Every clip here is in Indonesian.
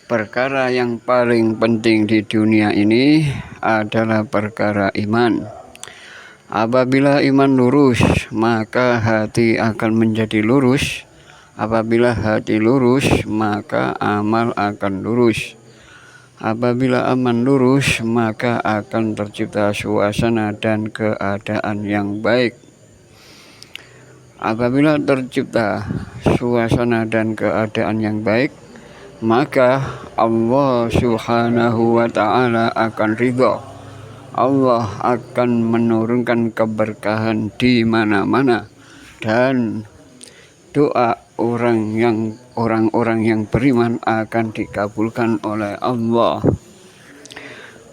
Perkara yang paling penting di dunia ini adalah perkara iman. Apabila iman lurus, maka hati akan menjadi lurus. Apabila hati lurus, maka amal akan lurus. Apabila aman lurus, maka akan tercipta suasana dan keadaan yang baik. Apabila tercipta suasana dan keadaan yang baik, maka Allah Subhanahu wa Ta'ala akan ridho. Allah akan menurunkan keberkahan di mana-mana, dan doa orang-orang yang beriman akan dikabulkan oleh Allah.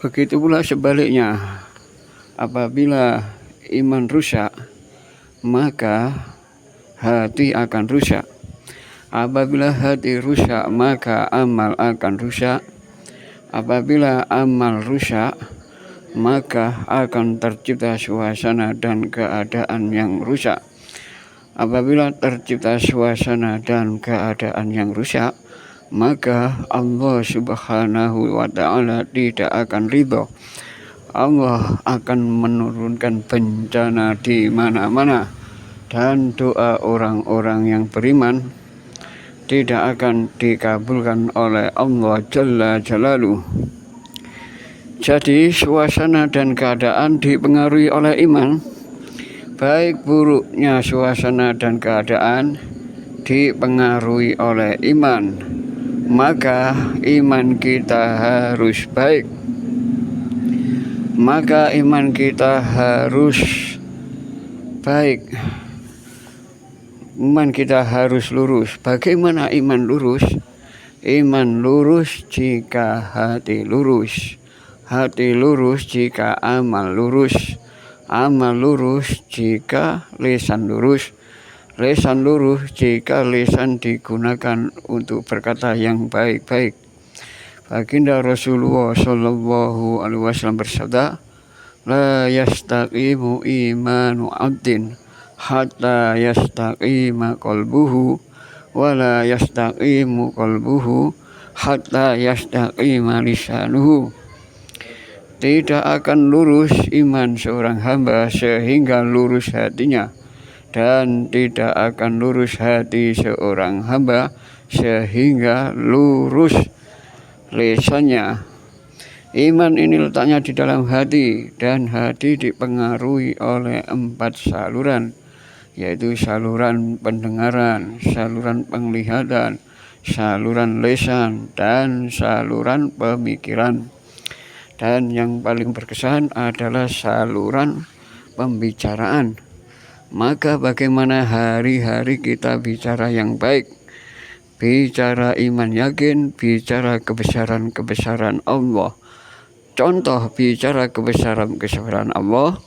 Begitu pula sebaliknya, apabila iman rusak, maka hati akan rusak. Apabila hati rusak, maka amal akan rusak. Apabila amal rusak, maka akan tercipta suasana dan keadaan yang rusak. Apabila tercipta suasana dan keadaan yang rusak, maka Allah Subhanahu wa Ta'ala tidak akan ridho. Allah akan menurunkan bencana di mana-mana, dan doa orang-orang yang beriman tidak akan dikabulkan oleh Allah Jalla Jalaluh. Jadi suasana dan keadaan dipengaruhi oleh iman. Baik buruknya suasana dan keadaan dipengaruhi oleh iman, maka iman kita harus baik. Maka iman kita harus baik. Iman kita harus lurus. Bagaimana iman lurus? Iman lurus jika hati lurus. Hati lurus jika amal lurus. Amal lurus jika lisan lurus. Lisan lurus jika lisan digunakan untuk berkata yang baik-baik. Baginda Rasulullah Shallallahu Alaihi Wasallam bersabda, la yastaqimu imanu abdin hatta yastaqima qalbuhu, wa la yastaqimu qalbuhu hatta yastaqima lisanuhu. Tidak akan lurus iman seorang hamba sehingga lurus hatinya, dan tidak akan lurus hati seorang hamba sehingga lurus lisannya. Iman ini letaknya di dalam hati, dan hati dipengaruhi oleh 4 saluran, yaitu saluran pendengaran, saluran penglihatan, saluran lisan, dan saluran pemikiran. Dan yang paling berkesan adalah saluran pembicaraan. Maka bagaimana hari-hari kita bicara yang baik, bicara iman yakin, bicara kebesaran-kebesaran Allah. Contoh bicara kebesaran-kebesaran Allah,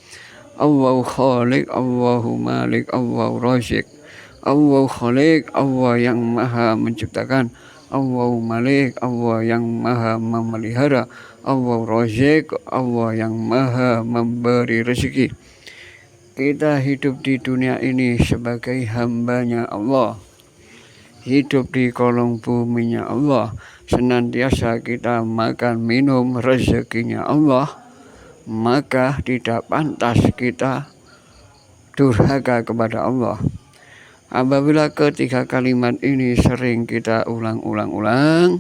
Allahu Khaliq, Allahu Malik, Allahu Razik. Allahu Khaliq, Allah yang maha menciptakan. Allahu Malik, Allah yang maha memelihara. Allahu Razik, Allah yang maha memberi rezeki. Kita hidup di dunia ini sebagai hambanya Allah, hidup di kolong buminya Allah, senantiasa kita makan minum rezekinya Allah, maka tidak pantas kita durhaka kepada Allah. Apabila ketiga kalimat ini sering kita ulang-ulang,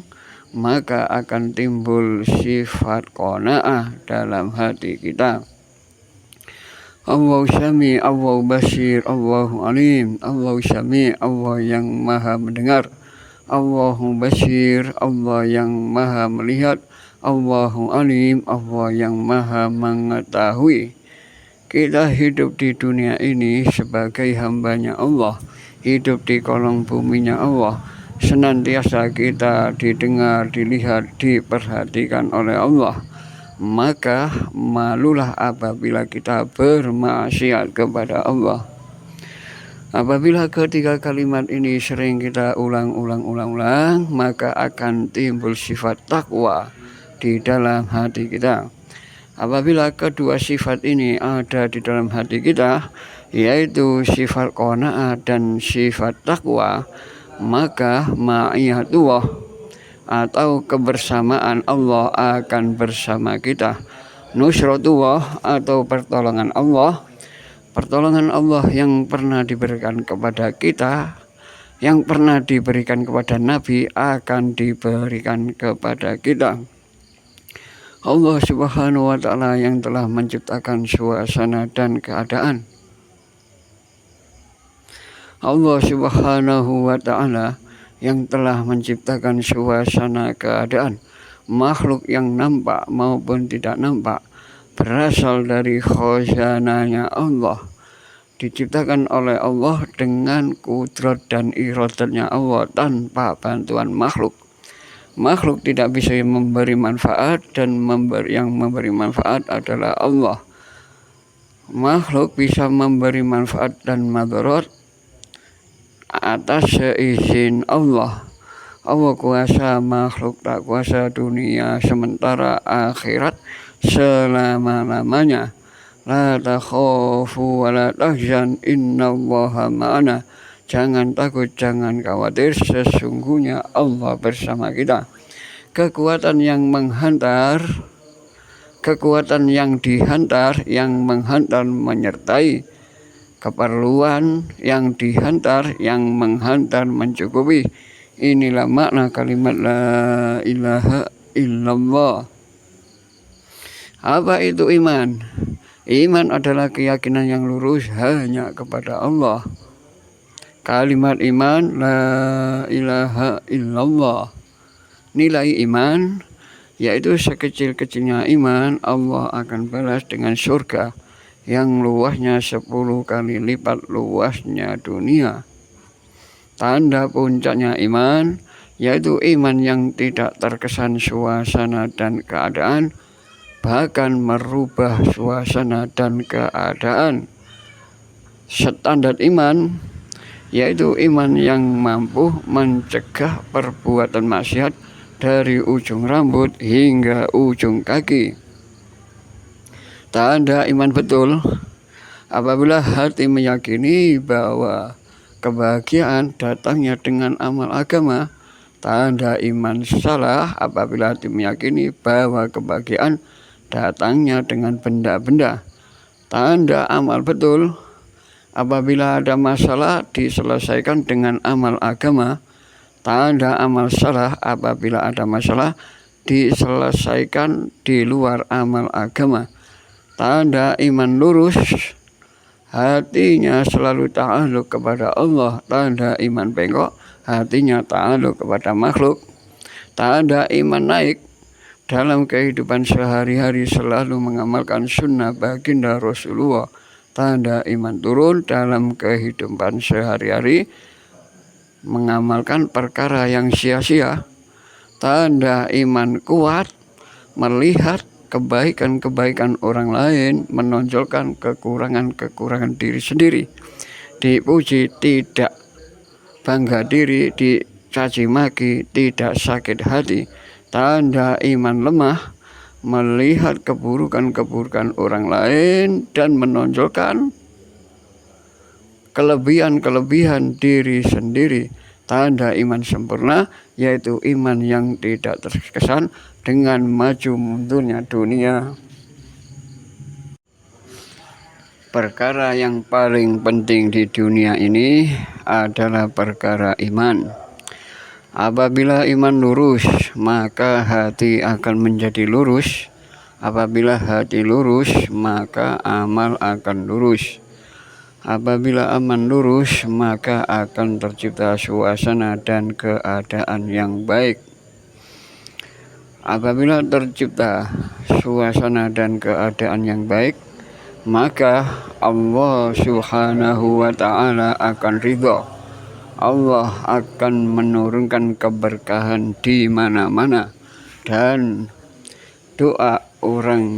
maka akan timbul sifat qanaah dalam hati kita. Allahu Sami, Allahu Basir, Allahu Alim. Allahu Sami, Allah yang maha mendengar. Allahu Basir, Allah yang maha melihat. Allahu Alim, Allah yang maha mengetahui. Kita hidup di dunia ini sebagai hambanya Allah, hidup di kolong buminya Allah, senantiasa kita didengar, dilihat, diperhatikan oleh Allah. Maka malulah apabila kita bermaksiat kepada Allah. Apabila ketiga kalimat ini sering kita ulang, maka akan timbul sifat takwa di dalam hati kita. Apabila kedua sifat ini ada di dalam hati kita, yaitu sifat qanaah dan sifat takwa, maka ma'iyatullah, atau kebersamaan Allah akan bersama kita. Nusratullah atau pertolongan Allah yang pernah diberikan kepada kita, yang pernah diberikan kepada Nabi akan diberikan kepada kita. Allah Subhanahu wa Ta'ala yang telah menciptakan suasana dan keadaan. Allah Subhanahu wa Ta'ala yang telah menciptakan suasana keadaan. Makhluk yang nampak maupun tidak nampak berasal dari khazanahnya Allah, diciptakan oleh Allah dengan kudrat dan iradatnya Allah tanpa bantuan makhluk. Makhluk tidak bisa memberi manfaat, dan yang memberi manfaat adalah Allah. Makhluk bisa memberi manfaat dan madarat atas seizin Allah. Allah kuasa, makhluk tak kuasa. Dunia sementara, akhirat selama-lamanya. La takhafu wa la tahzan, innallaha ma'ana. Jangan takut, jangan khawatir, sesungguhnya Allah bersama kita. Kekuatan yang menghantar, kekuatan yang dihantar, yang menghantar menyertai. Keperluan yang dihantar, yang menghantar mencukupi. Inilah makna kalimat la ilaha illallah. Apa itu iman? Iman adalah keyakinan yang lurus hanya kepada Allah. Kalimat iman, la ilaha illallah. Nilai iman, yaitu sekecil-kecilnya iman, Allah akan balas dengan surga yang luasnya 10 kali lipat luasnya dunia. Tanda puncaknya iman, yaitu iman yang tidak terkesan suasana dan keadaan, bahkan merubah suasana dan keadaan. Standar iman, yaitu iman yang mampu mencegah perbuatan maksiat dari ujung rambut hingga ujung kaki. Tanda iman betul apabila hati meyakini bahwa kebahagiaan datangnya dengan amal agama. Tanda iman salah apabila hati meyakini bahwa kebahagiaan datangnya dengan benda-benda. Tanda amal betul apabila ada masalah diselesaikan dengan amal agama. Tanda amal salah apabila ada masalah diselesaikan di luar amal agama. Tanda iman lurus, hatinya selalu ta'aluk kepada Allah. Tanda iman bengkok, hatinya ta'aluk kepada makhluk. Tanda iman naik, dalam kehidupan sehari-hari selalu mengamalkan sunnah baginda Rasulullah. Tanda iman turun, dalam kehidupan sehari-hari mengamalkan perkara yang sia-sia. Tanda iman kuat, melihat kebaikan-kebaikan orang lain, menonjolkan kekurangan-kekurangan diri sendiri. Dipuji tidak bangga diri, dicaci maki tidak sakit hati. Tanda iman lemah, melihat keburukan-keburukan orang lain dan menonjolkan kelebihan-kelebihan diri sendiri. Tanda iman sempurna, yaitu iman yang tidak terkesan dengan maju mundurnya dunia. Perkara yang paling penting di dunia ini adalah perkara iman. Apabila iman lurus, maka hati akan menjadi lurus. Apabila hati lurus, maka amal akan lurus. Apabila aman lurus, maka akan tercipta suasana dan keadaan yang baik. Apabila tercipta suasana dan keadaan yang baik, maka Allah Subhanahu wa Ta'ala akan ridho. Allah akan menurunkan keberkahan di mana-mana, dan doa orang